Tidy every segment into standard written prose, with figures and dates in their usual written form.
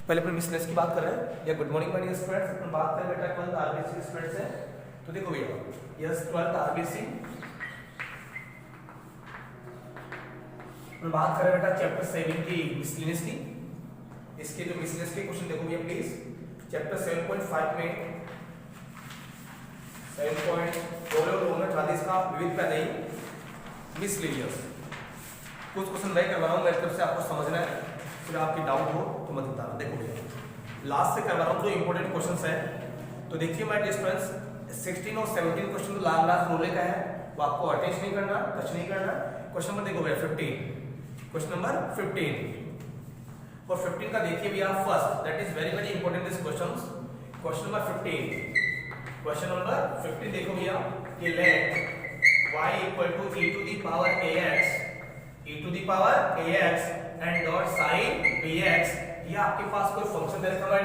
पहले अपन मिसलेनियस की बात कर रहे हैं या good morning my dear students. अपन बात करें बेटा 12th आरबीसी स्टूडेंट्स है। तो देखो भैया यस 12th आरबीसी अपन बात करें बेटा चैप्टर 7 की मिसलेनियस की। इसके जो मिसलेनियस के क्वेश्चन देखो भैया प्लीज। चैप्टर 7.5 में 7.4 का विविध पैदाई मिसलेनियस कुछ क्वेश्चन मैं करवा रहा हूँ मेरी तरफ से, आपको समझना है। फिर आपकी डाउट हो तो मत बताना। देखो भैया लास्ट से करवा रहा हूँ जो इंपॉर्टेंट क्वेश्चंस है। तो देखिए माय डियर स्टूडेंट्स 16 और 17 क्वेश्चन तो लास्ट रोले का है, वो आपको अटेंड नहीं करना, टच नहीं करना। क्वेश्चन नंबर देखो भैया 15, क्वेश्चन नंबर 15 और 15 का देखिए भैया first, that is very very important this questions. Question number 15, question number 15 देखो भैया कि let y equal to e to the power ax and dot sin bx। ये आपके पास कोई फंक्शन दे रखा है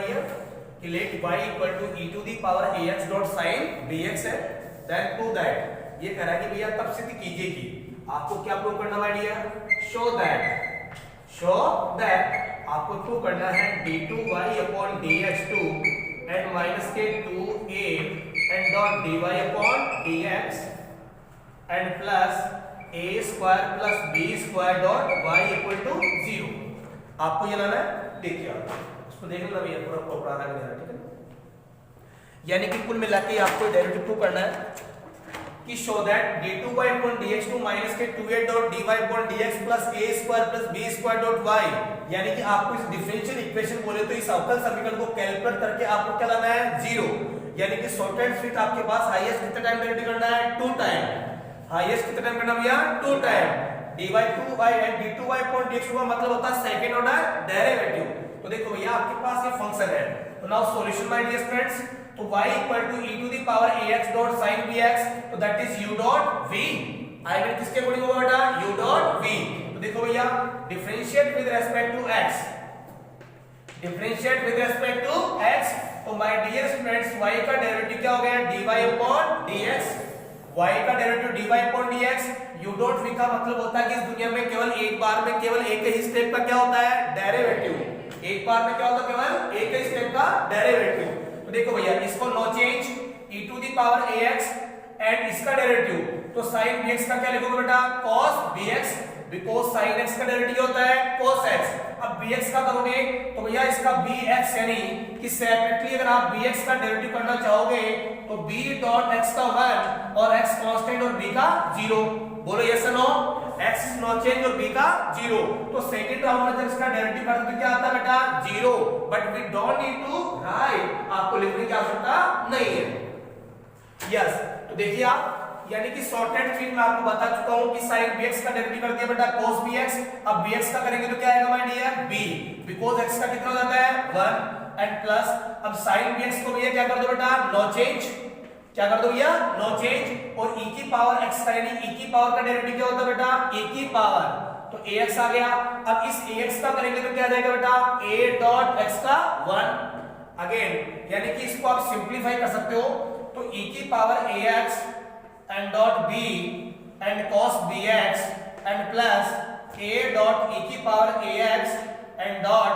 कि let y equal to e to the power ax dot sin bx है। देन टू दैट ये कह रहा है कि भैया तब सिद्ध कीजिए कि आपको क्या प्रूव करना है भैया, शो दैट आपको प्रूव करना है d2y upon dx2 and minus के 2a and dot dy upon dx and plus a square plus b square dot y equal to 0। आपको ये लाना है। देखिए आप इसको देख लेना भैया पूरा प्रॉपर आ रहा है, ठीक है। यानी कि कुल मिला के आपको डायरेक्ट प्रूव करना है कि show that d2y upon dx2 minus के 2a dot dy upon dx plus a square plus b square dot y। यानी कि आपको इस डिफरेंशियल इक्वेशन बोले तो इस अवकल समीकरण को कैलकुलेट करके आपको क्या लाना है, 0। यानी कि शॉर्ट एंड स्वीट आपके पास हाईएस्ट कितना टाइम डेरिवेटिव करना है, 2 टाइम। हाईएस्ट कितना टाइम करना भैया, 2 time. dy2y and d2y upon dx2 का मतलब होता है सेकंड ऑर्डर डेरिवेटिव। तो देखो भैया आपके पास ये फंक्शन है। तो now solution my dear friends, तो y equal to e to the power ax dot sin bx, तो that is u dot v। आइगन किसके अकॉर्डिंग होगा बेटा, u डॉट v। तो देखो भैया differentiate with respect to x, differentiate with respect to x। तो माय डियर स्टूडेंट्स y का डेरिवेटिव क्या हो गया, dy अपॉन dx। y का derivative dy upon dx। u dot v का मतलब होता है कि इस दुनिया में केवल एक बार में केवल एक ही स्टेप का क्या होता है, डेरिवेटिव। एक बार में क्या होता है, केवल एक ही स्टेप का डेरिवेटिव। तो देखो भैया इसको no change e to the power ax and इसका डेरिवेटिव, तो sin bx का क्या लिखोगे बेटा, cos bx, because sin x का डेरिवेटिव होता है cos x। अब bx का करोगे तो भैया इसका bx यानी कि सेपरेटली अगर आप bx का डेरिवेटिव करना चाहोगे तो b डॉट x का 1 और x कांस्टेंट और b का 0। बोलो यस और no, x is no change और b का 0। तो सेकंड राउंड में जब इसका डेरिवेटिव करते तो क्या आता है बेटा, 0। But we don't need to write, आपको लिखने की आवश्यकता नहीं है। यस तो देखिए आप, यानी कि शॉर्टहैंड फील्ड में आपको बता चुका हूं कि sin bx का डेरिवेटिव कर दिया बेटा cos bx। अब bx का करेंगे तो क्या आएगा my dear, b, because x का कितना हो जाता है 1 एंड प्लस अब sin bx को भैया क्या कर दो बेटा, नो चेंज। क्या कर दो भैया, नो चेंज। और e की पावर x का यानी e की पावर का डेरिवेटिव क्या होता है बेटा, a की पावर, तो ax आ गया। अब इस ax का करेंगे तो क्या आ जाएगा बेटा, a डॉट x का 1 अगेन, यानी कि इसको आप सिंपलीफाई कर सकते हो। तो e की power ax and dot b and cos bx and plus a dot e की power ax and dot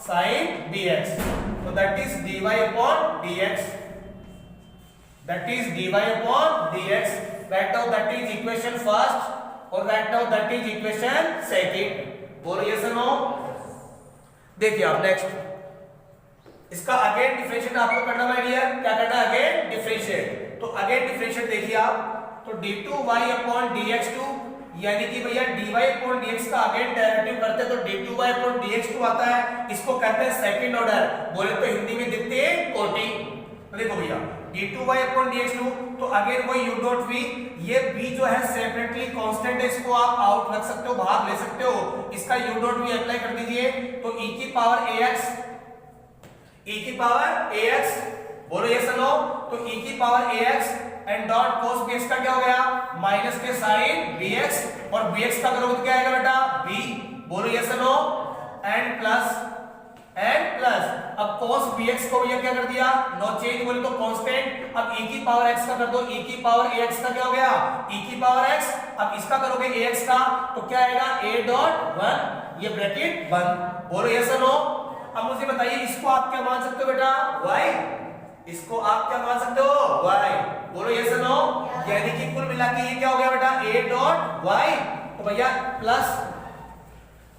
sin bx, so that is dy upon dx, that is dy upon dx। right now that is equation first और right now that is equation second। बोलो yes or no। देखिए आप next इसका again differentiate आपको करना है dear, क्या करना है अगेन डिफरेंशिएट। तो अगेन डिफरेंशिएट देखिए आप, तो d2y अपॉन dx2 यानी कि भैया dy अपॉन dx का अगेन डेरिवेटिव करते तो d2y अपॉन dx2 आता है। इसको कहते हैं सेकंड ऑर्डर, बोले तो हिंदी में द्वितीय कोटि। तो देखो भैया d2y अपॉन dx2, तो अगेन वही u डॉट v, ये v जो है सेपरेटली कांस्टेंट है, इसको आप आउट रख सकते हो, बाहर ले सकते हो। इसका u डॉट v अप्लाई कर दीजिए, तो e की पावर ax, e की पावर ax, बोलो यस और नो। तो e की power ax and dot cos bx का क्या हो गया, माइनस के sin bx, और bx का करोगे तो क्या आएगा बेटा, b। बोलो यस और नो। एंड प्लस अब cos bx को भैया क्या कर दिया, नो चेंज, बोले तो कांस्टेंट। अब e की पावर x का कर दो, e की पावर ax का क्या हो गया, e की पावर x। अब इसका करोगे ax का तो क्या आएगा, a डॉट 1, ये ब्रैकेट बंद। बोलो यस और नो। अब मुझे बताइए इसको आप क्या मान सकते हो बेटा, y, इसको आप क्या मान सकते हो, y, बोलो यस और नो। यानी कि कुल मिला के ये क्या हो गया बेटा, a डॉट y, तो भैया plus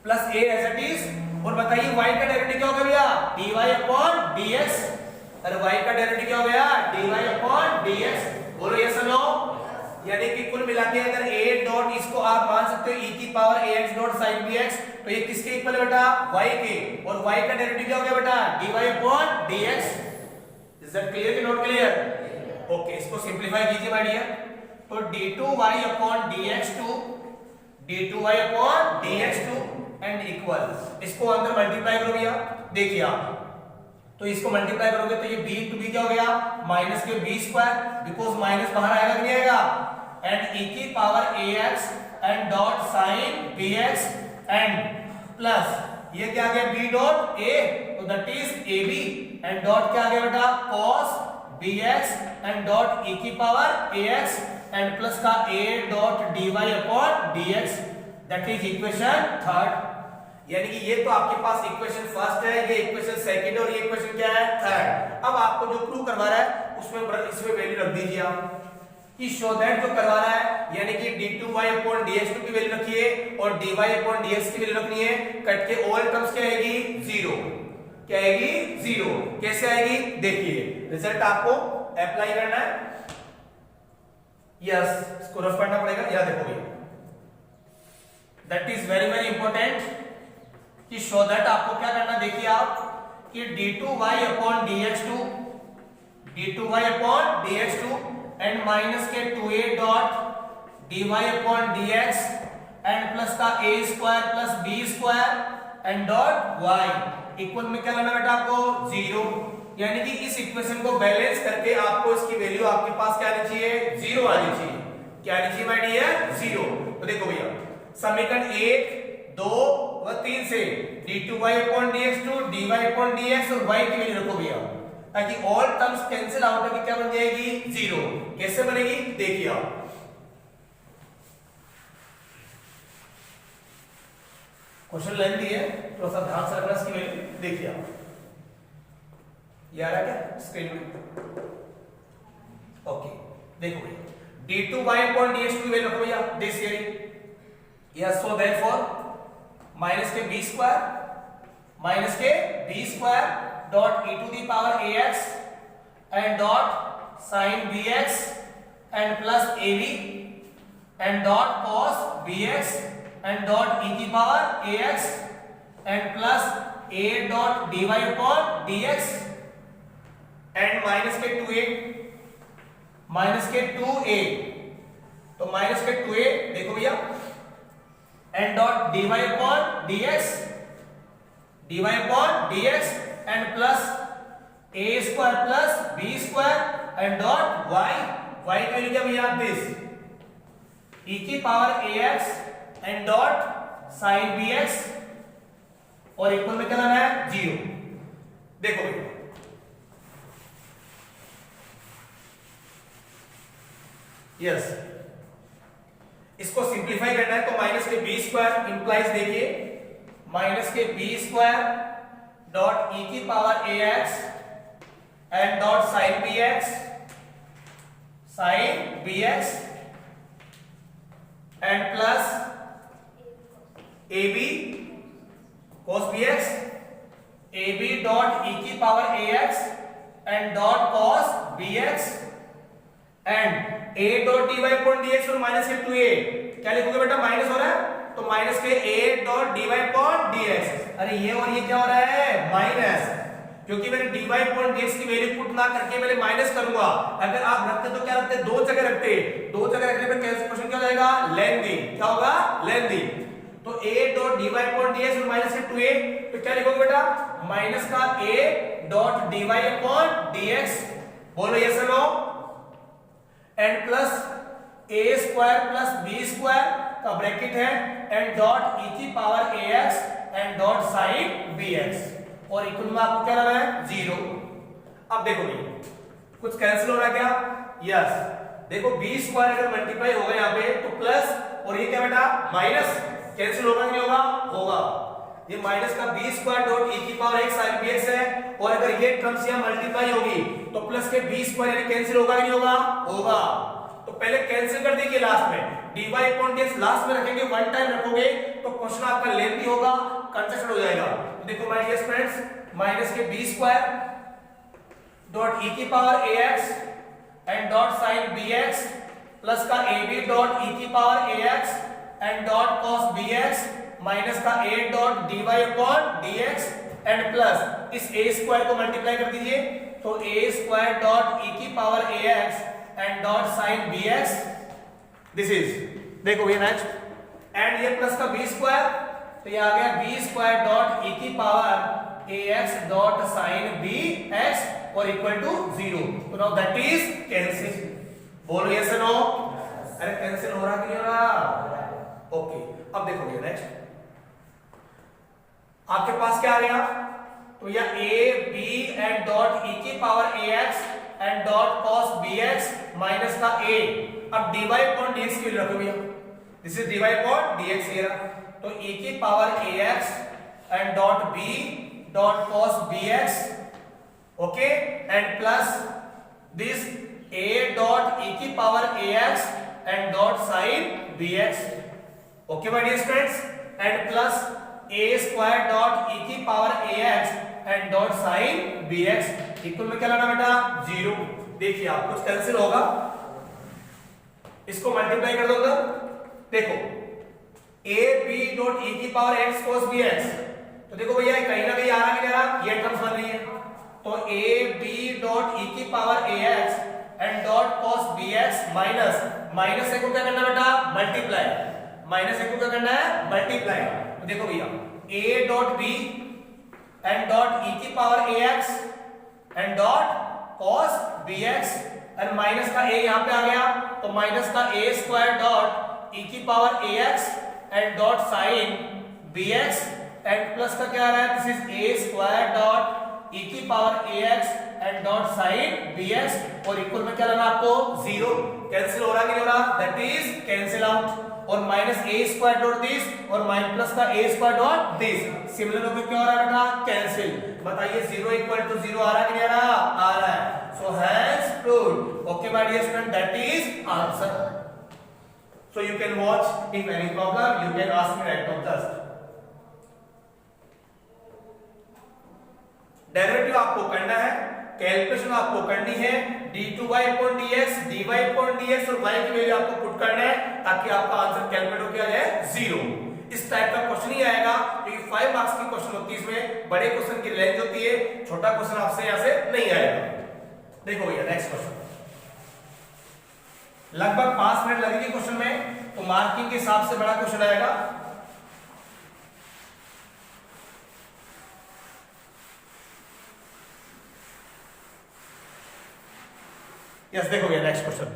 a as it is, और बताइए y का डेरिवेटिव क्या हो गया भैया, dy अपॉन dx, अरे y का डेरिवेटिव क्या हो गया, dy अपॉन dx, बोलो यस और नो। यानी कि कुल मिला के अगर a डॉट इसको आप मान सकते हो e की power ax dot sin bx, तो ये किसके इक्वल है बेटा, y के, और y का डेरिवेटिव क्या हो गया बेटा, dy upon dx। Is that clear कि नॉट क्लियर? ओके, इसको सिंपलीफाई कीजिए माय डियर। तो d2y upon dx2, d2y upon dx2 and equal, इसको अंदर मल्टीप्लाई करो भैया, देखिए आप, तो इसको मल्टीप्लाई करोगे तो ये b टू b क्या हो गया, माइनस के b स्क्वायर, बिकॉज माइनस बाहर आएगा कि नहीं आएगा, एंड e की power ax and dot sin bx and plus ये क्या आ गया b डॉट a, तो that is ab and dot क्या आ गया बेटा, cos bx and dot e की पावर ax एंड प्लस का a dot dy upon dx, that is equation third. यानी कि ये तो आपके पास इक्वेशन फर्स्ट है, ये इक्वेशन सेकंड और ये इक्वेशन क्या है, थर्ड। अब आपको जो प्रूव करवा रहा है उसमें इसमें वैल्यू रख दीजिए आप, कि शो दैट जो करवा रहा है, यानी कि d2y अपॉन dx2 की वैल्यू रखिए और dy अपॉन dx की वैल्यू रखनी है, कट के ऑल टर्म्स क्या आएगी, जीरो, क्या आएगी, जीरो। कैसे आएगी देखिए, रिजल्ट आपको अप्लाई करना है, यस इसको रफ करना पड़ेगा, याद देखो भैया, that is very very important, कि शो दैट आपको क्या करना, देखिए आप, कि d2y upon dx2, d2y upon dx2 and minus के 2a dot dy upon dx and plus का a square plus b square and dot y equal में क्या लाना बेटा आपको, जीरो। यानी कि इस इक्वेशन को बैलेंस करके आपको इसकी वैल्यू आपके पास क्या आनी चाहिए, जीरो आनी चाहिए। क्या आनी चाहिए माय डियर, जीरो। तो देखो भैया समीकरण 1, 2 व 3 से d2y upon dx2, dy upon dx और y की वैल्यू रखो भैया, ताकि ऑल टर्म्स कैंसिल आउट होकर क्या बन जाएगी, जीरो। कैसे बनेगी देखिए आप, क्वेश्चन लेंथी है, थोड़ा सा ध्यान से रखना इसकी वैल्यू, देखिए आप, ये आ रहा है क्या स्क्रीन पे, ओके देखो भैया d2y अपॉन dx2 की वैल्यू रखो भैया, this here, yes, so therefore minus के b square dot e to the power ax and dot sin bx and plus ab and dot cos bx and dot e की power ax and plus a dot dy upon dx and minus के 2a, तो minus के 2a देखो भैया, and dot dy upon dx and plus a square plus b square and dot y की value क्या भैया, this e की power ax and dot sin bx और इक्वल में क्या लाना है, जीरो। देखो भैया यस, इसको सिंप्लीफाई करना है तो माइनस के बी स्क्वायर इंप्लाइज, देखिए माइनस के बी स्क्वायर डॉट ई की power a x and dot sine b x and plus a b cos b x, a b dot e की power a x and dot cos b x and a dot dy upon dx और minus के 2a, क्या लिखोगे बेटा, minus हो रहा है तो माइनस के a dot dy upon dx, अरे ये और ये क्या हो रहा है, माइनस, क्योंकि मैंने dy अपॉन dx की वैल्यू पुट ना करके पहले माइनस करूंगा। अगर आप रखते तो क्या रखते, दो जगह रखते, दो जगह रखने पर क्वेश्चन क्या हो जाएगा, लेंथी, क्या होगा, लेंथी। तो a dot dy upon dx और माइनस के 2a, तो क्या लिखोगे बेटा, माइनस का a dot dy upon dx, बोलो यस और no, and plus a square plus b square का ब्रैकेट है एंड डॉट e की power ax and dot sin bx और इक्वल में आपको क्या लाना है, जीरो। अब देखो भाई कुछ कैंसिल हो रहा है क्या, यस, देखो b स्क्वायर अगर मल्टीप्लाई होगा यहाँ पे तो प्लस और ये क्या बेटा माइनस, कैंसिल होगा कि नहीं होगा, होगा। ये माइनस का बी स्क्वायर डॉट ई की power x sine b x है, और अगर ये टर्म्स यहाँ मल्टीप्लाई होगी तो प्लस के बी स्क्वायर यानी कैंसिल होगा नहीं होगा? होगा। तो पहले कैंसिल कर दीजिए लास्ट में, dy अपॉन dx लास्ट में रखेंगे, वन टाइम रखोगे तो क्वेश्चन आपका लेंथी होगा, कंसेप्ट हो जाएगा। तो देखो माय डियर फ्रेंड्स, माइनस के बी स्क्वायर डॉट ई की power ax and dot sine bx plus का ab डॉट ई की power ax and dot cos bx minus का a dot dy upon dx and plus इस a square को multiply कर दीजिए तो a square dot e की power ax and dot sine bx, this is, देखो ये नेक्स्ट एंड ये प्लस का b स्क्वायर तो ये आ गया b स्क्वायर डॉट e की power ax dot sine bx और इक्वल टू 0। तो नाउ दैट इज कैंसिल। बोलो यस और नो? अरे कैंसिल हो रहा कि नहीं हो रहा? ओके, अब देखो ये नेक्स्ट आपके पास क्या आ गया, तो यह a b and dot e की power ax and dot cos bx minus का a, अब dy अपॉन dx की रखो भैया, this is dy upon dx here, तो e की power ax and dot b dot cos bx, okay, and plus this a dot e की power ax and dot sin bx, okay my dear students, and plus a square dot e की power ax and dot sine bx equal में क्या लाना बेटा? 0। देखिए आप कुछ cancel होगा, इसको मल्टीप्लाई कर दूंगा, देखो a b डॉट e की पावर x cos bx, तो देखो भैया कहीं ना कहीं आ रहा है, क्या ये टर्म्स बन रही है, तो a b डॉट e की power ax and dot cos bx minus minus से को क्या करना बेटा? मल्टीप्लाई, माइनस से को क्या करना है? मल्टीप्लाई। तो देखो भैया a dot b and dot e की power ax and dot cos bx and minus का a यहां पे आ गया तो माइनस का a स्क्वायर डॉट e की power ax and dot sin bx and plus का क्या आ रहा है? This is a square dot e की power ax and dot sin bx और इक्वल में क्या लाना आपको? 0। कैंसिल हो रहा कि नहीं हो रहा? दैट इज कैंसिल आउट, और minus a square dot this और माइनस प्लस का a square dot this, similar होकर क्या हो रहा है बेटा? कैंसिल। बताइए 0 इक्वल टू 0 आ रहा है कि नहीं आ रहा? आ रहा है। So hence proved. Okay my dear student, that is answer. So you can watch, if any problem you can ask me right now just. Derivative आपको करना है, कैलकुलेशन आपको करनी है, d2y upon dx, dy upon dx और y की value आपको put करना है ताकि आपका आंसर कैलकुलेट हो किया जाए 0। इस टाइप का क्वेश्चन ही आएगा क्योंकि 5 मार्क्स की क्वेश्चन होती है, इसमें बड़े क्वेश्चन की रेंज होती है, छोटा क्वेश्चन आपसे यहां से नहीं आएगा। देखो भैया नेक्स्ट क्वेश्चन, लगभग 5 मिनट लगेगी क्वेश्चन में, तो मार्किंग के हिसाब से बड़ा क्वेश्चन आएगा। यस देखो भैया नेक्स्ट क्वेश्चन,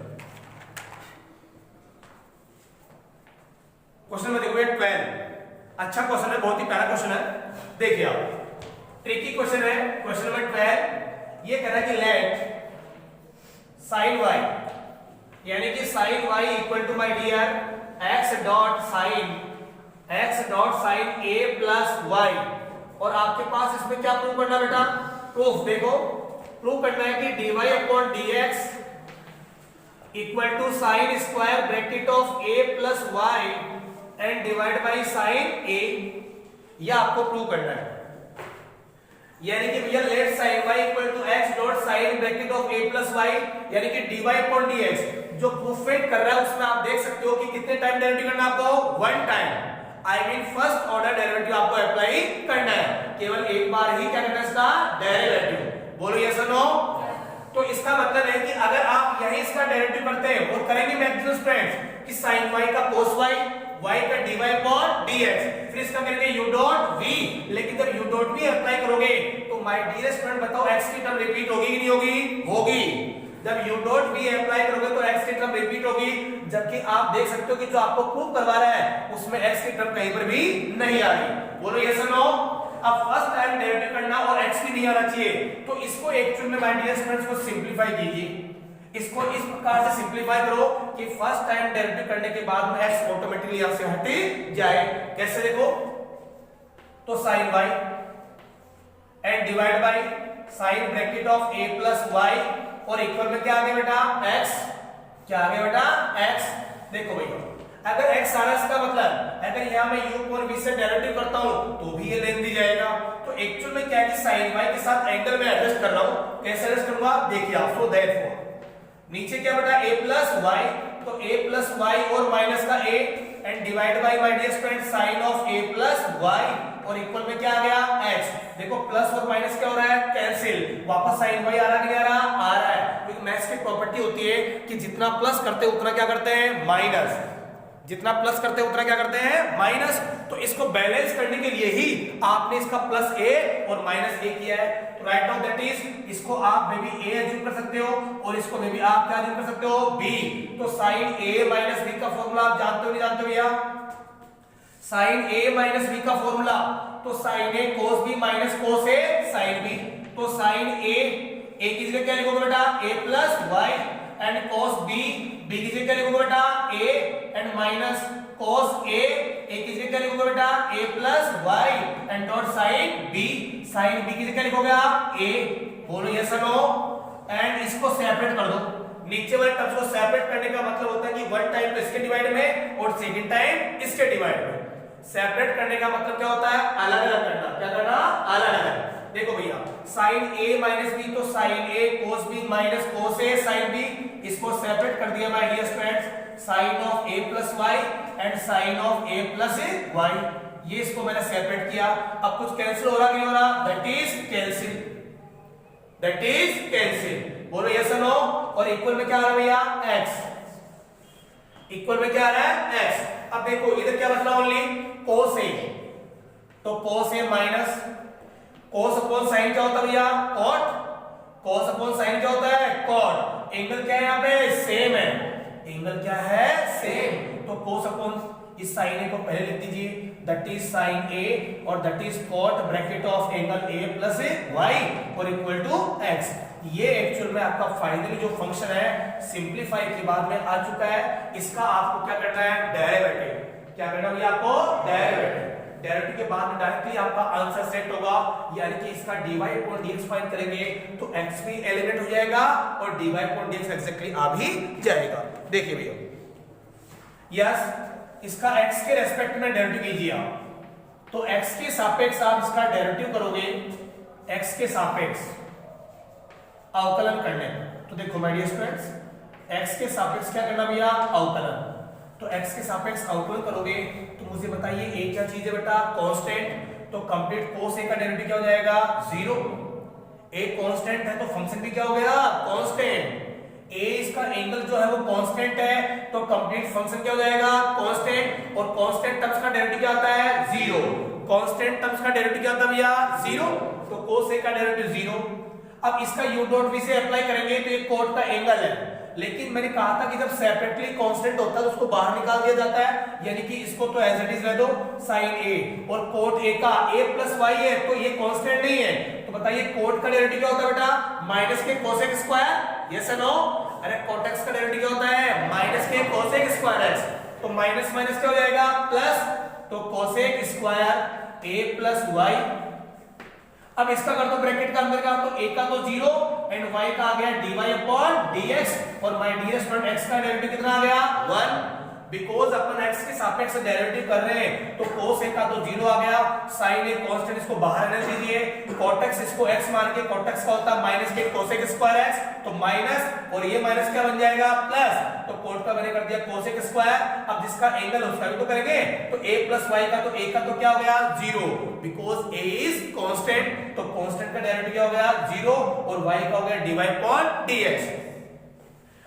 क्वेश्चन में देखो ये 12, अच्छा क्वेश्चन है, बहुत ही प्यारा क्वेश्चन है। देखिए आप, ट्रिकी क्वेश्चन है, क्वेश्चन नंबर 12 ये कह रहा है कि लेट साइन y यानी कि sine y equal to my dear x dot sine a plus y, और आपके पास इसमें क्या प्रूव करना बेटा? प्रूफ देखो, प्रूव करना है कि dy upon dx equal to sine square bracket of a plus y and divide by sine a, यह आपको प्रूव करना है। यानी कि भैया let sine y equal to x dot sine bracket of a plus y यानी कि dy upon dx जो प्रूफेट कर रहा है उसमें आप देख सकते हो कि कितने टाइम डेरिवेटिव करना आपको? 1 time, I mean first order derivative आपको अप्लाई करना है, केवल एक बार ही क्या करना है इसका? डेरिवेटिव। बोलो यस और नो? तो इसका मतलब है कि अगर आप यही इसका डेरिवेटिव करते हैं और करेंगे मैक्सिमम स्टूडेंट्स कि sin y का cos y, y का dy अपॉन dx, फिर इसका करेंगे u डॉट v, लेकिन जब u डॉट v अप्लाई करोगे तो माय डियर स्टूडेंट बताओ x की टर्म रिपीट होगी कि नहीं होगी? होगी। जब u डॉट v अप्लाई करोगे तो x की टर्म रिपीट होगी, जबकि आप देख सकते हो कि जो आपको प्रूव करवा रहा है उसमें x की टर्म कहीं पर भी नहीं आ रही। बोलो यस और नो? अब फर्स्ट टाइम डेरिवेटिव करना और x भी नहीं आना चाहिए, तो इसको एक्चुअल में माय डियर स्टूडेंट्स को सिंपलीफाई कीजिए, इसको इस प्रकार से सिंपलीफाई करो कि फर्स्ट टाइम डेरिवेटिव करने के बाद में x ऑटोमेटिकली यहां से हट जाए। कैसे देखो, तो sine y and divide by sine bracket of a plus y और इक्वल में क्या आ गया बेटा एक्स, क्या आ गया बेटा एक्स। देखो भैया अगर x आ रहा है इसका मतलब अगर यहाँ मैं u कोण v से डेरिवेटिव करता हूँ तो भी ये लेन दी जाएगा। तो एक्चुअल में क्या है कि sin y के साथ एंगल में एडजस्ट कर रहा हूँ, कैसे एडजस्ट करूंगा देखिए आप। सो देयरफॉर नीचे क्या बेटा a प्लस वाई, तो a प्लस वाई और माइनस का a and divide by my dear student sine of a plus y और इक्वल में क्या आ गया x। देखो प्लस और माइनस क्या हो रहा है कैंसिल, वापस साइन y आ रहा है कि नहीं आ रहा, आ रहा है। क्योंकि मैथ्स की प्रॉपर्टी होती है कि जितना प्लस करते हैं उतना क्या करते हैं माइनस, जितना प्लस करते हैं उतना क्या करते हैं माइनस। तो इसको बैलेंस करने के लिए ही आपने इसका प्लस a और माइनस a किया है। तो राइट नाउ दैट इज इसको आप मे बी a एज्यूम कर सकते हो और इसको मे बी आप क्या एज्यूम कर सकते हो b। तो साइन a माइनस b का फॉर्मूला आप जानते हो नहीं जानते भैया, साइन a माइनस b का फॉर्मूला तो sine a cos b minus cos a sin b। तो साइन a की जगह क्या लिखोगे बेटा a plus y and cos b की जगह क्या लिखोगे बेटा a and minus cos a की जगह क्या लिखोगे बेटा a plus y and dot sine b की जगह क्या लिखोगे आप a। बोलो यस और नो। एंड इसको सेपरेट कर दो, नीचे वाले टर्म्स को सेपरेट करने का मतलब होता है कि वन टाइम तो इसके डिवाइड में और सेकंड टाइम इसके डिवाइड में। सेपरेट करने का मतलब क्या होता है अलग अलग करना, क्या करना अलग अलग। देखो भैया साइन a माइनस बी तो sine a cos b minus cos a sin b, इसको सेपरेट कर दिया my dear students sine of a plus y and sine of a plus y। ये इसको मैंने सेपरेट किया। अब कुछ कैंसिल हो रहा कि नहीं हो रहा, that is cancel, that is cancel. बोलो यस और नो। और इक्वल में क्या आ रहा है भैया x, इक्वल में क्या आ रहा है x। अब देखो इधर क्या बचला ओनली cos a, तो cos a minus cos upon sin क्या होता है भैया cot, cos अपॉन sin क्या होता है cot। एंगल क्या है यहाँ पे सेम है, एंगल क्या है सेम। तो cos अपॉन इस sin a को पहले लिख दीजिए दैट इज sin a और that is cot bracket of angle a plus y और इक्वल टू x। ये एक्चुअल में आपका फाइनली जो फंक्शन है सिंपलीफाई के बाद में आ चुका है। इसका आपको क्या करना है डेरिवेटिव, क्या करना है आपको डेरिवेटिव। डेरिवेटिव के बाद में डायरेक्टली आपका आंसर सेट होगा, यानी कि इसका dy अपॉन dx फाइंड करेंगे तो x भी एलिमिनेट हो जाएगा और dy अपॉन dx एग्जैक्टली आ भी जाएगा। देखिए भैया यस इसका x के रेस्पेक्ट में डेरिवेटिव कीजिए आप, तो x के सापेक्ष आप इसका डेरिवेटिव करोगे, x के सापेक्ष अवकलन करने। तो देखो माय डियर स्टूडेंट्स x के सापेक्ष क्या करना भैया अवकलन। तो x के सापेक्ष अवकलन करोगे तो मुझे बताइए a क्या चीज है बेटा कांस्टेंट। तो कंप्लीट cos a का डेरिवेटिव क्या हो जाएगा 0। a कांस्टेंट है तो फंक्शन भी क्या हो गया कांस्टेंट। a इसका एंगल जो है वो कांस्टेंट है तो कंप्लीट फंक्शन क्या हो जाएगा कांस्टेंट। और कांस्टेंट टर्म्स का डेरिवेटिव क्या आता है 0, कांस्टेंट टर्म्स का डेरिवेटिव क्या आता है भैया 0। तो cos a का डेरिवेटिव 0। अब इसका u डॉट v से अप्लाई करेंगे तो ये कोट का एंगल है, लेकिन मैंने कहा था कि जब सेपरेटली कांस्टेंट होता है तो उसको बाहर निकाल दिया जाता है, यानी कि इसको तो एज इट इज रह दो sin a और कोट a का a प्लस y है तो ये कांस्टेंट नहीं है। तो बताइए कोट का डेरिवेटिव क्या होता है बेटा माइनस के cosec स्क्वायर, यस और नो। अरे cot x का डेरिवेटिव क्या होता है माइनस के cosec स्क्वायर x, तो माइनस माइनस क्या हो जाएगा प्लस, तो cosec square a plus y। अब इसका कर दो ब्रैकेट का अंदर का, तो a का तो 0 एंड y का आ गया dy अपॉन dx और माय डियर स्टूडेंट x का डेरिवेटिव कितना आ गया 1। बिकॉज अपन x के सापेक्ष डेरिवेटिव कर रहे हैं तो cos a का तो 0 आ गया, sin a कांस्टेंट इसको बाहर रहने दीजिए, cot x इसको x मान के cot x का होता है माइनस के cosec स्क्वायर x, तो माइनस और ये माइनस क्या बन जाएगा प्लस, तो cot का मैंने कर दिया cosec स्क्वायर। अब जिसका एंगल उसका भी तो करेंगे, तो a प्लस y का, तो a का तो क्या हो गया 0 बिकॉज a इज कांस्टेंट, तो कांस्टेंट का डेरिवेटिव क्या हो गया 0 और y का हो गया dy अपॉन dx।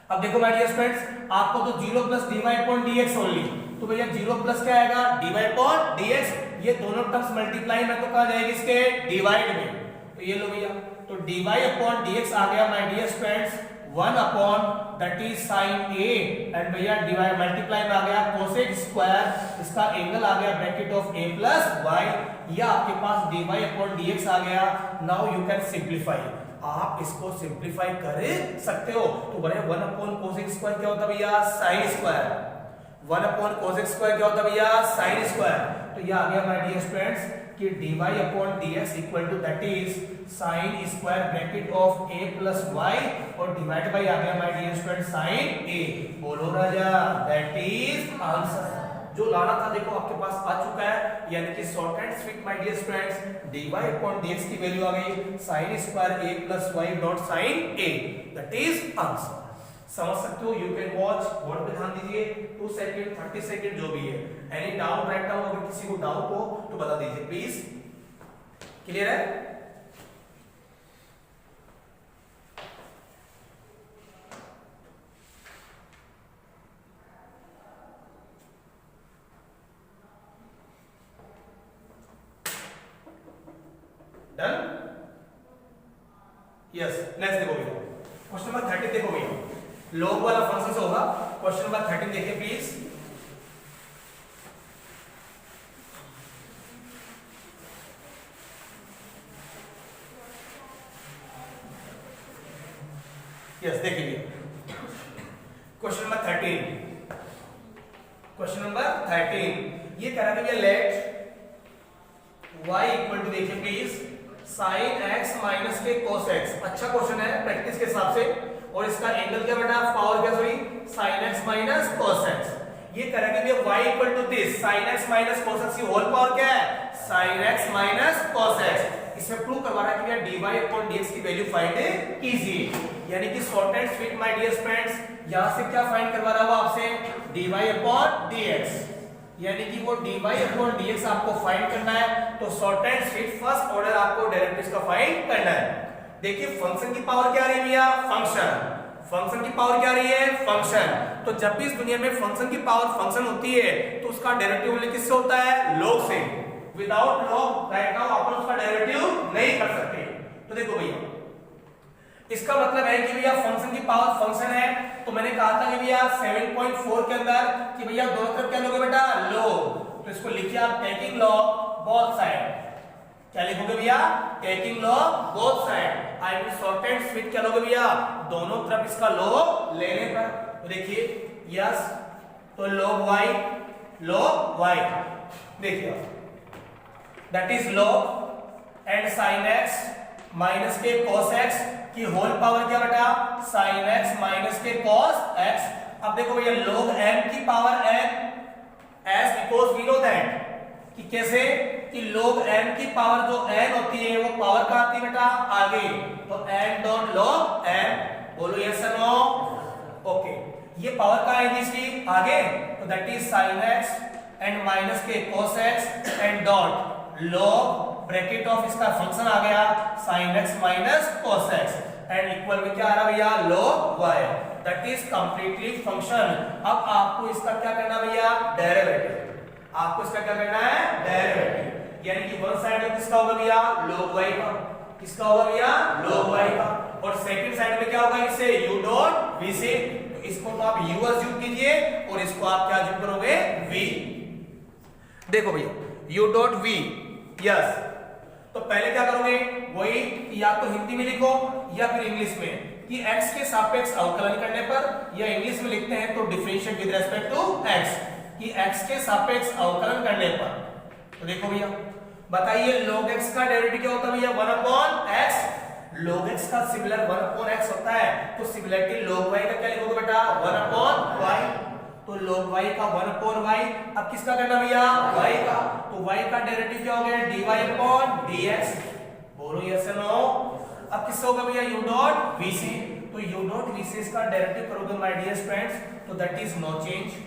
अब देखो माय डियर स्टूडेंट्स आपको तो 0 plus dy upon dx only, तो भैया 0 प्लस क्या आएगा dy अपॉन dx। ये दोनों टर्म्स मल्टीप्लाई में तो कहा जाएगी इसके डिवाइड में, तो ये लो भैया, तो dy अपॉन dx आ गया my dear students 1 upon that is sin a and भैया डिवाइड मल्टीप्लाई में आ गया cosec स्क्वायर, इसका एंगल आ गया bracket of a plus y, या आपके पास dy अपॉन dx आ गया। नाउ यू कैन सिंप्लीफाई, आप इसको सिंप्लीफाई कर सकते हो। तो बड़े 1 अपॉन cosec स्क्वायर क्या होता है भैया sin square, 1 upon cosec square क्या होता है भैया sin स्क्वायर। तो ये आ गया माय डियर स्टूडेंट्स कि dy upon dx equal to that is sine square bracket of a plus y और डिवाइड बाय आ गया my dear student sine a। बोलो राजा, दैट इज आंसर। जो लाना था देखो आपके पास आ चुका है, यानी कि short and sweet my dear students dy upon dx की वैल्यू आ गई sine square a plus y dot sine a, that is answer. समझ सकते हो, यू कैन वॉच। बोर्ड पे ध्यान दीजिए, 2 सेकंड 30 सेकंड जो भी है। एनी डाउट राइट नाउ, अगर किसी को डाउट हो तो बता दीजिए प्लीज। क्लियर है? डन? यस, नेक्स्ट देखो भैया, क्वेश्चन नंबर 30 देखो भैया, लॉग वाला फंक्शन से होगा। क्वेश्चन नंबर 13 देखिए प्लीज। यस देखिए क्वेश्चन नंबर 13, क्वेश्चन नंबर 13 ये कह रहा है लेट y इक्वल टू देखिए प्लीज साइन x माइनस के cos x। अच्छा क्वेश्चन है प्रैक्टिस के हिसाब से, और इसका एंगल क्या बेटा, पावर क्या, sorry sin x minus cos x। ये कह रहा है कि y equal to this sin x minus cos x की होल पावर क्या है, sin x minus cos x। इसमें प्रूव करवा रहा है कि भैया dy अपॉन dx की वैल्यू फाइंड कीजिए, यानी कि short and sweet my dear friends, यहां से क्या फाइंड करवा रहा हूं आपसे, dy अपॉन dx, यानी कि वो dy अपॉन dx आपको फाइंड करना है। तो short and sweet first order आपको डेरिवेटिव्स का फाइंड करना है। देखिए फंक्शन की पावर क्या आ रही है भैया, फंक्शन की पावर क्या आ रही है, फंक्शन। तो जब भी इस दुनिया में फंक्शन की पावर फंक्शन होती है तो उसका डेरिवेटिव किससे होता है, लॉग से। विदाउट लॉग राइट नाउ अपन उसका डेरिवेटिव नहीं कर सकते। तो देखो भैया इसका मतलब है कि भैया फंक्शन की पावर फंक्शन है, तो मैंने कहा था कि भैया 7.4 के अंदर कि भैया दोनों तरफ क्या लोगे बेटा, लॉग। तो इसको लिखिए आप टेकिंग लॉग बोथ साइड। क्या लिखोगे भैया, taking log both side. I mean short and sweet क्या लोगे भैया, दोनों तरफ इसका लॉग लेने पर। तो देखिए यस, तो log y देखिए that is log and sin x minus के cos x की होल पावर क्या बेटा, sin x माइनस के cos x। अब देखो भैया log m की power n, as because we know that कि कैसे, कि log m की पावर जो n होती है वो पावर कहां आती है बेटा, आगे। तो n डॉट log m, बोलो यस और नो। ओके, ये पावर कहां आएगी इसकी, आगे। तो that is sin x and minus के cos x and dot log bracket of इसका फंक्शन आ गया sin x minus cos x and equal में क्या आ रहा भैया, log y। That is completely function. अब आपको इसका क्या करना भैया, डेरिवेटिव। आपको इसका क्या करना है, डेरिवेटिव, यानी कि वन साइड में किसका होगा भैया, log y का। किसका होगा भैया, log y का। और सेकंड साइड में क्या होगा, इससे u डॉट v से। तो इसको तो आप u अज्यूम कीजिए और इसको आप क्या अज्यूम करोगे, v। देखो भैया u डॉट v, यस। तो पहले क्या करोगे, वही या तो हिंदी में लिखो या फिर इंग्लिश में, कि x के सापेक्ष अवकलन करने पर, या इंग्लिश में लिखते हैं तो differentiate with respect to x, कि x के सापेक्ष अवकलन करने पर। तो देखो भैया बताइए log x का डेरिवेटिव क्या होता है भैया, 1 अपॉन x। log x का सिमिलर 1 अपॉन x होता है, तो सिमिलरिटी log y का क्या लिखोगे बेटा, 1 अपॉन y। तो log y का 1 अपॉन y। अब किसका करना भैया, y का। तो y का डेरिवेटिव क्या हो गया, dy अपॉन dx। बोलो यस और नो। अब किससे होगा भैया, u डॉट v से। तो u डॉट v से इसका डेरिवेटिव करोगे माय डियर फ्रेंड्स, तो that is no change.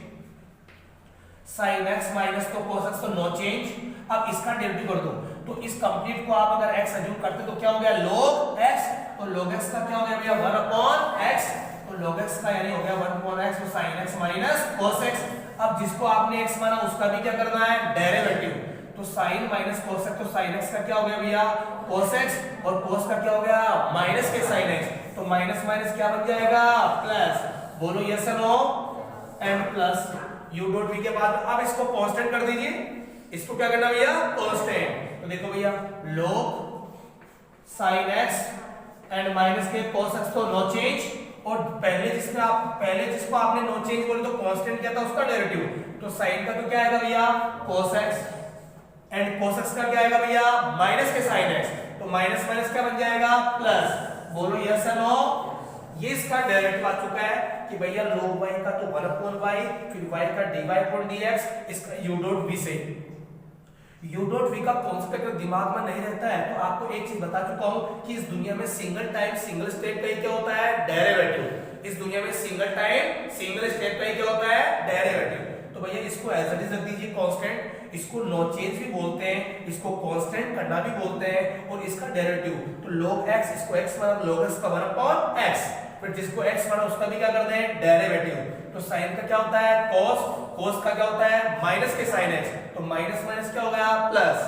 sin x minus तो cos x तो नो चेंज। अब इसका डेरिवेटिव कर दो, तो इस कंप्लीट को आप अगर x अज्यूम करते तो क्या हो गया, log x। तो log x का क्या हो गया भैया, 1 अपॉन x। तो log x का यानी हो गया 1 अपॉन x, तो sin x minus cos x। अब जिसको आपने x माना उसका भी क्या करना है, डेरिवेटिव। तो sin माइनस cos x, तो sin x का क्या हो गया भैया, cos x, और cos का क्या हो गया, माइनस के sin x। तो माइनस माइनस क्या बन जाएगा, प्लस। बोलो यस और no. And plus u dot v के बाद अब इसको कांस्टेंट कर दीजिए। इसको क्या करना भैया, कांस्टेंट। तो देखो भैया log sin x and minus के cos x तो नो चेंज, और पहले जिसको आपने नो चेंज बोले तो कांस्टेंट क्या था, उसका डेरिवेटिव। तो sin का तो क्या आएगा भैया, cos x and cos x का क्या आएगा भैया माइनस के sin x, तो माइनस माइनस क्या बन जाएगा प्लस। बोलो यस या नो। ये इसका डेरिवेटिव आ चुका है कि भैया log y का तो 1/y, फिर y का dy/dx, इसका u डॉट v से। u डॉट v का कॉन्सेप्ट अगर दिमाग में नहीं रहता है तो आपको एक चीज बता चुका हूं कि इस दुनिया में सिंगल टाइम सिंगल स्टेप का ही क्या होता है डेरिवेटिव। इस दुनिया में सिंगल टाइम सिंगल स्टेप का ही क्या होता है डेरिवेटिव। तो भैया इसको एज इट इज रख दीजिए कांस्टेंट, इसको नो चेंज भी बोलते हैं, इसको कांस्टेंट करना भी बोलते हैं, और इसका डेरिवेटिव तो log x, इसको x माना log x का 1/x, फिर जिसको x माना उसका भी क्या कर दें डेरिवेटिव। तो sin का क्या होता है cos, cos का क्या होता है माइनस के sin x, तो माइनस माइनस क्या हो गया प्लस,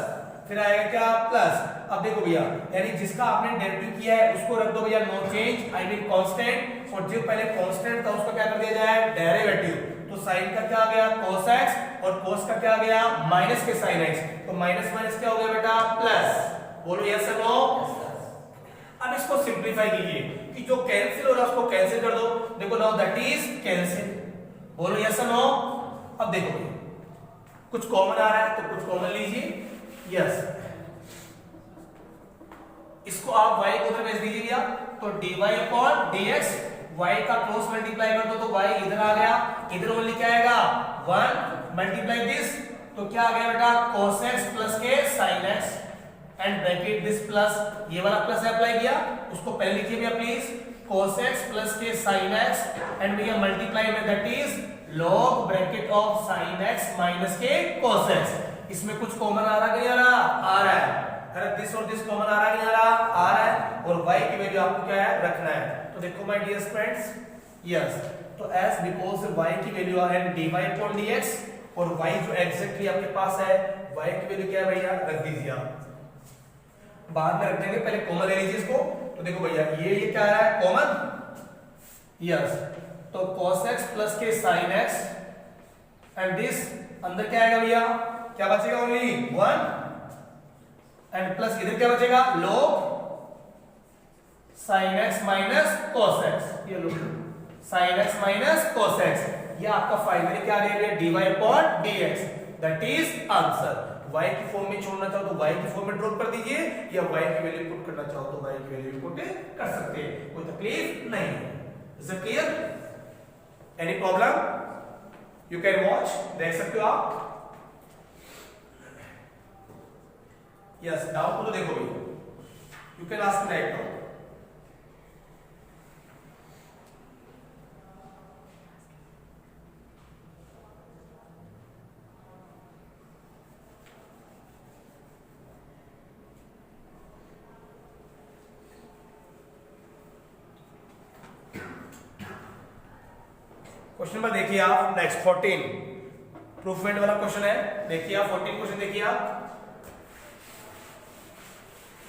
फिर आएगा क्या प्लस। अब देखो भैया यानी जिसका आपने डेरिवेटिव किया है उसको रख दो भैया no change, I mean constant, और जो पहले कांस्टेंट था उसको क्या कर दिया जाए डेरिवेटिव। तो sin का क्या आ गया cos x और cos का क्या आ गया माइनस के sin x, तो माइनस माइनस क्या हो गया बेटा प्लस। बोलो यस या नो। अब इसको सिंपलीफाई कीजिए कि जो कैंसिल हो रहा है उसको कैंसिल कर दो। देखो नाउ दैट इज कैंसिल। बोलो यस या नो। अब देखो कुछ कॉमन आ रहा है तो कुछ कॉमन लीजिए। यस, इसको आप y को उधर भेज दीजिए भैया, तो dy/dx, y का क्रॉस मल्टीप्लाई कर दो तो y इधर आ गया, इधर ओनली क्या आएगा 1 मल्टीप्लाई दिस, तो क्या आ गया बेटा cos x प्लस के sin x and bracket this plus, ये वाला प्लस अप्लाई किया, उसको पहले लिखिए भैया प्लीज, cos x प्लस के sin x एंड भैया मल्टीप्लाई में that is log bracket of sin x minus के cos x। इसमें कुछ कॉमन आ रहा कि नहीं आ रहा? आ रहा है। अरे दिस और दिस कॉमन आ रहा कि नहीं आ रहा? आ रहा है। और y की वैल्यू आपको क्या है रखना है। तो देखो माय डियर फ्रेंड्स, यस, तो एज बिकॉज़ y की वैल्यू है dy/dx और y जो एग्जैक्टली आपके पास है y की वैल्यू क्या है भैया रख दीजिए आप, बाद में रख देंगे, पहले कॉमन ले लीजिए इसको। तो देखो भैया ये क्या आ रहा है कॉमन, यस, तो cos x प्लस के sin x एंड दिस अंदर क्या आएगा भैया, क्या बचेगा ओनली 1 एंड प्लस इधर क्या बचेगा log sin x minus cos x, ये लो sin x minus cos x, ये आपका फाइनली क्या आ रहा है dy/dx, that is answer. y की फॉर्म में छोड़ना चाहो तो y की फॉर्म में ड्रॉप कर दीजिए, या y की वैल्यू पुट करना चाहो तो y की वैल्यू पुट कर सकते हैं, कोई तकलीफ नहीं है। Is it clear? Any problem? You can watch, देख सकते हो आप। यस, डाउट तो देखो भैया, you can ask right now. Question number देखिए आप, नेक्स्ट 14 प्रूफमेंट वाला क्वेश्चन है। देखिए आप 14 क्वेश्चन देखिए आप,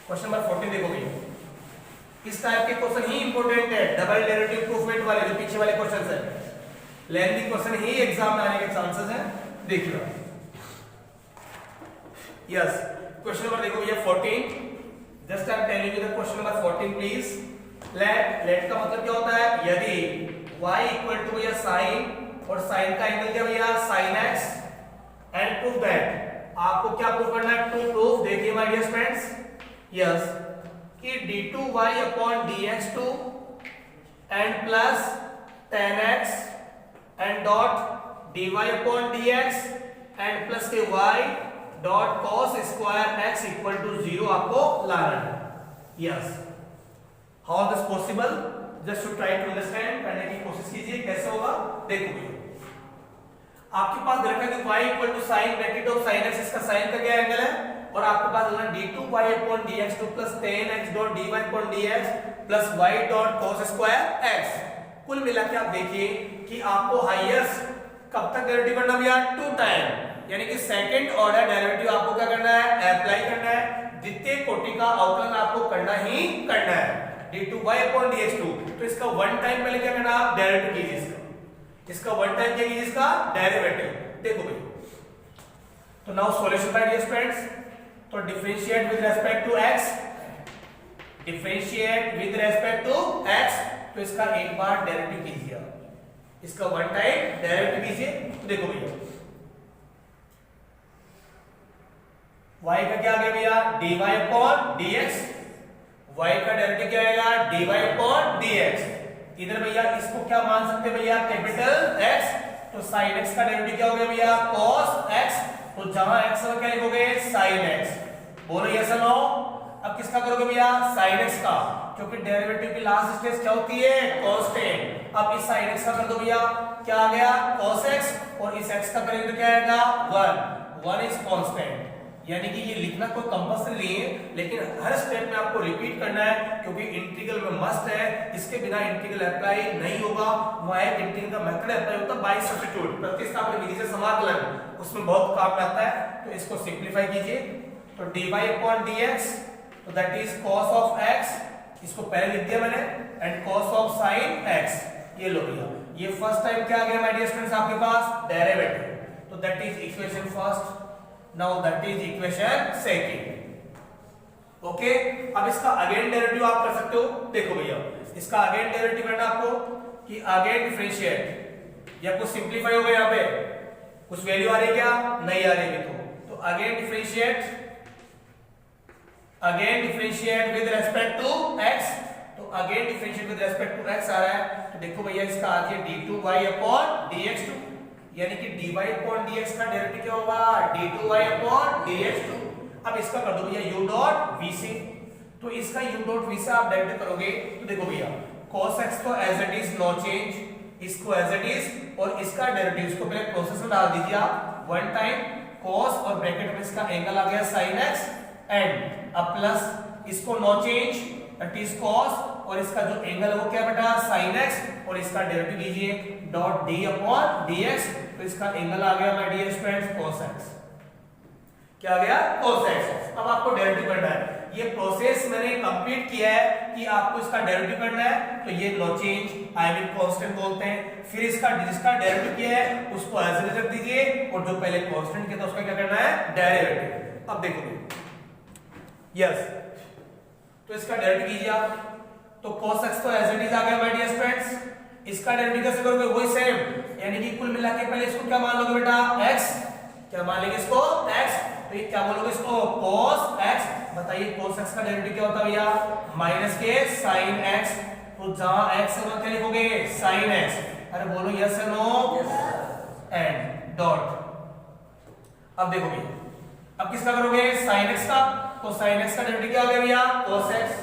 क्वेश्चन नंबर 14 देखो भैया, इस टाइप के क्वेश्चन ही इंपॉर्टेंट है, डबल डेरिवेटिव प्रूफमेंट वाले जो पीछे वाले क्वेश्चन है, लेंथी क्वेश्चन ही एग्जाम में आने के चांसेस हैं। देखिए यस, क्वेश्चन नंबर देखो भैया 14, just I am telling you the question number 14 please. Let का मतलब क्या होता है, यदि y इक्वल टू भैया साइन, और साइन का एंगल क्या भैया sin x, and prove that, आपको क्या प्रूव करना है टू प्रूव, देखिए माय डियर फ्रेंड्स, यस, कि d2y/dx2 and plus tan x and dot dy/dx and plus के y dot cos square x equal to 0 आपको लाना है। Yes, how this possible, just to try to understand, करने की कोशिश कीजिए कैसे होगा। देखो भैया, आपके पास रखा है कि y equal to sine bracket of sin x, इसका साइन का क्या एंगल है, और आपके पास है d2y/dx2 plus tan x dot dy/dx plus y dot cos square x। कुल मिला के आप देखिए कि आपको हाईएस्ट कब तक डेरिवेटिव करना भैया, टू टाइम, यानी कि सेकंड ऑर्डर डेरिवेटिव आपको क्या करना है अप्लाई करना है, द्वितीय कोटि का अवकलन आपको करना ही करना है d2y/dx2। तो इसका वन टाइम पहले क्या करना, आप डेरिवेटिव कीजिए इसका वन टाइम क्या कीजिए इसका डेरिवेटिव। देखो भाई, तो now solution by dear friends, तो differentiate with respect to x, differentiate with respect to x, तो इसका एक बार डेरिवेटिव कीजिए, इसका वन टाइम डेरिवेटिव कीजिए। तो देखो भैया, y का क्या आ गया भैया dy अपॉन dx, y का डेरिवेटिव क्या आएगा dy अपॉन dx। इधर भैया इसको क्या मान सकते हैं भैया कैपिटल x, तो sin x का डेरिवेटिव क्या हो गया भैया cos x, तो जहां x है क्या लिखोगे sin x। बोलो यस और नो। अब किसका करोगे भैया sin x का, क्योंकि डेरिवेटिव की लास्ट स्टेज क्या होती है कांस्टेंट। अब इस sin x का कर दो भैया, क्या आ गया cos x, और इस x का करेंगे तो क्या आएगा 1 इज कांस्टेंट। यानी कि ये लिखना कोई कंपल्सरी नहीं है, लेकिन हर स्टेप में आपको रिपीट करना है, क्योंकि इंटीग्रल में मस्ट है, इसके बिना इंटीग्रल अप्लाई नहीं होगा। वहां एक इंटीग्रल का मेथड अप्लाई होता है बाय सब्स्टिट्यूट, प्रतिस्थापन विधि से समाकलन, उसमें बहुत काम आता है। तो इसको सिंपलीफाई कीजिए, तो dy अपॉन dx, तो that is cos of x, इसको पहले लिख दिया मैंने, and cos of sin x। ये लो भैया, ये फर्स्ट टाइम क्या आ गया माय डियर स्टूडेंट्स आपके पास डेरिवेटिव, तो that is equation first, now that is equation second. Okay, अब इसका अगेन डेरिवेटिव आप कर सकते हो। देखो भैया, इसका अगेन डेरिवेटिव करना आपको कि अगेन डिफरेंशिएट, या कुछ सिंपलीफाई हो गया, यहाँ पे कुछ वैल्यू आ रही है क्या नहीं आ रही है, तो again differentiate with respect to x, तो again differentiate with respect to x आ रहा है। तो देखो भैया इसका आ गया d2y अपॉन dx2, यानी कि dy अपॉन dx का डेरिवेटिव क्या होगा d2y अपॉन dx2। अब इसका कर दो भैया u डॉट v से, तो इसका u डॉट v से आप डायरेक्ट करोगे, तो देखो भैया cos x तो as it is no change, इसको एज इट इज, और इसका डेरिवेटिव इसको पहले प्रोसेस में डाल दीजिए आप, वन टाइम cos और ब्रैकेट में इसका एंगल आ गया sin x, एंड अब प्लस इसको no change that is cos, और इसका जो एंगल है वो क्या बेटा sin x, और इसका डेरिवेटिव लीजिए डॉट d अपॉन dx, तो इसका एंगल आ गया my dear students cos x। क्या आ गया cos x। अब आपको डेरिवेटिव करना है, ये प्रोसेस मैंने कंप्लीट किया है कि आपको इसका डेरिवेटिव करना है, तो ये no change I mean constant बोलते हैं। फिर इसका जिसका डेरिवेटिव किया है उसको एज इट इज रख दीजिए, और जो पहले कांस्टेंट किया था उसका क्या करना है डेरिवेटिव। अब देखो यस, तो इसका डेरिवेटिव कीजिए आप, तो cos x तो एज इट इज आ गया माय डियर स्टूडेंट्स, इसका डेरिवेटिव कैसे करोगे वही सेम, यानी कि कुल मिला के पहले इसको क्या मान लोगे बेटा x, क्या मान लेंगे इसको x, तो ये क्या बोलोगे इसको cos x। बताइए cos x का डेरिवेटिव क्या होता है भैया माइनस के sin x, तो जहां x है वहां क्या लिखोगे sin x। अरे बोलो यस या नो, एंड डॉट। अब देखो भैया, अब किसका करोगे sin x का, तो sin x का डेरिवेटिव क्या आ गया भैया cos x,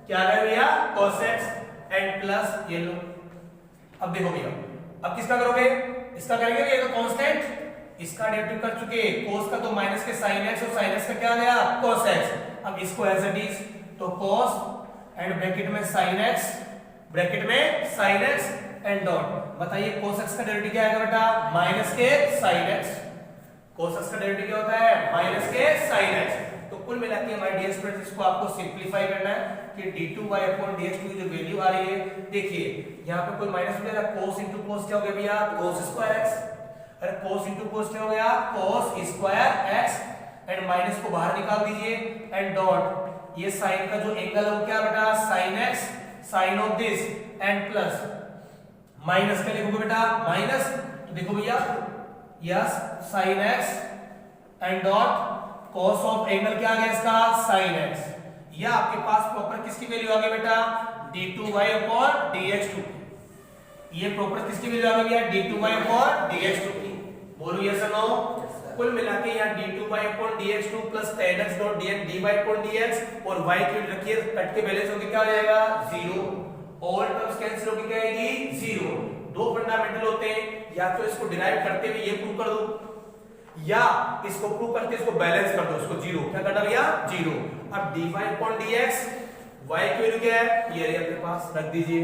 क्या आ गया भैया cos x, एंड प्लस ये लो। अब देखो भैया, अब किसका करोगे, इसका करेंगे ये तो कांस्टेंट, इसका डेरिवेटिव कर चुके, cos का तो माइनस के sin x, और sin x का क्या आ गया cos x। अब इसको एज इट इज, तो cos एंड ब्रैकेट में sin x, ब्रैकेट में sin x एंड डॉट। बताइए cos x का डेरिवेटिव क्या आएगा बेटा माइनस के sin x, cos x का डेरिवेटिव क्या होता है माइनस के sin x। तो कुल मिला के माय डियर स्टूडेंट्स इसको आपको सिंपलीफाई करना है कि d2y अपॉन dx2 की जो वैल्यू आ रही है, देखिए यहाँ पे कोई माइनस हो गया, cos into cos क्या हो गया भैया cos स्क्वायर x, अरे cos into cos क्या हो गया cos square x, and minus को बाहर निकाल दीजिए, एंड डॉट ये sin का जो एंगल है वो क्या बेटा sin x, sin of this, and plus minus का लिखोगे बेटा माइनस, तो देखो भैया yes sin x and dot cos of angle क्या आ गया इसका sin x। ये आपके पास प्रॉपर किसकी वैल्यू आ गई बेटा d2y अपॉन dx2, ये प्रॉपर किसकी वैल्यू आ गई भैया d2y अपॉन dx2 की। बोलो यस और नो। कुल मिला के यहाँ d2y upon dx2 plus tan x dot dx dy upon dx, और y की वैल्यू रखिए, कट के बैलेंस होके क्या हो जाएगा 0, ऑल टर्म्स कैंसिल होके क्या आएगी 0। दो फंडामेंटल होते हैं, या तो इसको डिराइव करते हुए ये प्रूव कर दो, या इसको प्रूव करके इसको बैलेंस कर दो, इसको 0 क्या करना भैया 0। अब dy upon dx, y की वैल्यू क्या है ये रही आपके पास, रख दीजिए,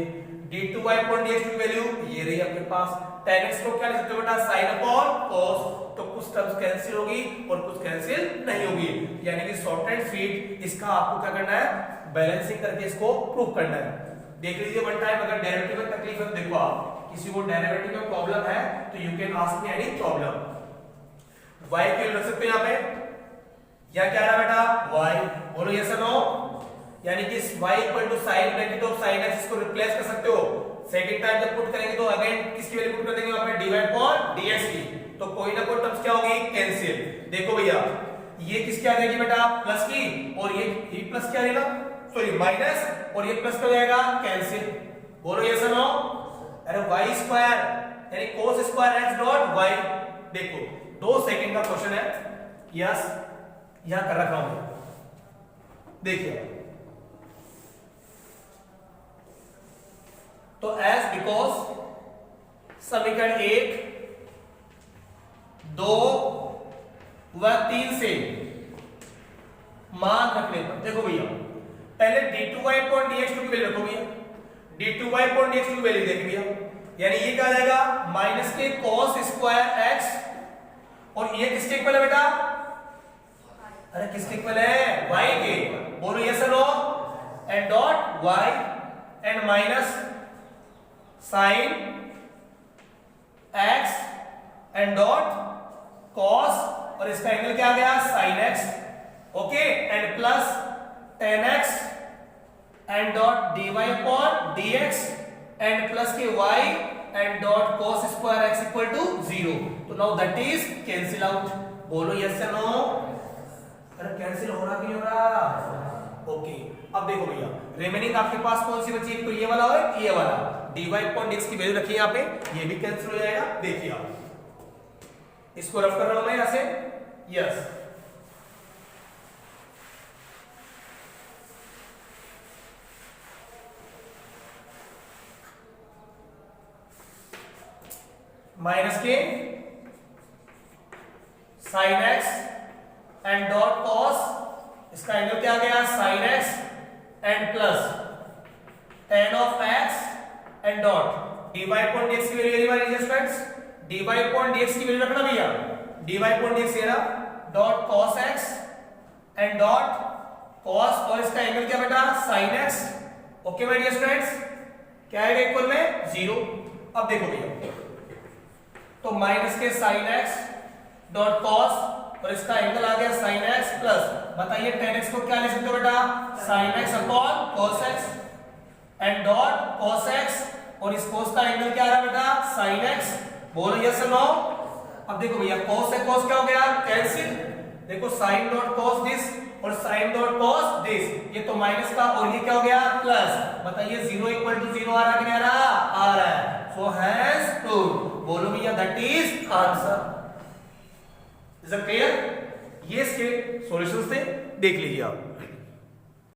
d2y upon dx की वैल्यू ये रही आपके पास, tan x को क्या लिख सकते हो बेटा sin upon cos, तो कुछ टर्म्स कैंसिल होगी और कुछ कैंसिल नहीं होगी, यानी कि शॉर्ट एंड स्वीट इसका आपको क्या करना है बैलेंसिंग करके इसको प्रूव करना है। देख लीजिए वन टाइम, अगर डेरिवेटिव में तकलीफ है, देखो आप किसी को डेरिवेटिव में प्रॉब्लम है तो you can ask me any problem. y की वैल्यू रख सकते हो यहाँ पे, यहाँ क्या रहा बेटा y, बोलो यस और नो, यानी कि y equal to sin bracket of sin x, इसको रिप्लेस कर सकते हो। सेकंड टाइम जब पुट करेंगे तो अगेन किसकी वैल्यू पुट कर देंगे वहां पे dy अपॉन dx की, तो कोई ना कोई टर्म्स क्या होगी कैंसिल। देखो भैया ये किसकी आ जाएगी बेटा प्लस की, और ये प्लस क्या आएगा सॉरी माइनस, और ये प्लस हो जाएगा कैंसिल। बोलो यस और नो। अरे y स्क्वायर यानी cos square x dot y, देखो 2 सेकंड का क्वेश्चन है, यस यहां कर रखा हूं, देखिए तो एज बिकॉज समीकरण 1, 2 व 3 से मान रखने पर देखो भैया पहले d2y अपॉन dx2 की वैल्यू रखो भैया, d2y अपॉन dx2 की वैल्यू देखिए भैया, यानी ये क्या आ जाएगा माइनस के cos स्क्वायर x, और ये किसके इक्वल है बेटा, अरे किसके इक्वल है y के, बोलो यस और no, and dot y and minus sine x and dot cos, और इसका एंगल क्या आ गया sin x, okay, and plus tan x and dot dy upon dx and plus के y and dot cos square x equal to 0, तो now that is cancel out, बोलो yes या no, अरे कैंसिल हो रहा कि नहीं हो रहा, ओके। अब देखो भैया रिमेनिंग आपके पास कौन सी बची, एक तो ये वाला और ये वाला, dy अपॉन dx की वैल्यू रखी है यहाँ पे, ये भी कैंसिल हो जाएगा, देखिए आप इसको रफ कर रहा हूं मैं यहां से, यस माइनस के sine x and dot cos, इसका एंगल क्या आ गया sine x and plus tan of x and dot dy upon dx की value very students, dy upon dx की वैल्यू रखना भैया, dy अपॉन dx ये रहा dot cos x and dot cos, और इसका एंगल क्या बेटा sin x, okay my dear students, क्या आएगा इक्वल में 0। अब देखो भैया तो माइनस के sin x डॉट cos, और इसका एंगल आ गया sin x प्लस, बताइए tan x को क्या ले सकते हो बेटा sin x upon cos x and dot cos x, और इस cos का एंगल क्या आ रहा है बेटा sin x, बोलो यस और नो। अब देखो भैया cos से cos क्या हो गया कैंसिल, देखो sin डॉट cos दिस और sin डॉट cos दिस, ये तो माइनस का और ये क्या हो गया प्लस, बताइए 0 इक्वल टू 0 आ रहा कि नहीं आ रहा, आ रहा है, सो हैज टू, बोलो भैया that is answer, is it clear, ये इसके सॉल्यूशंस थे, देख लीजिए आप।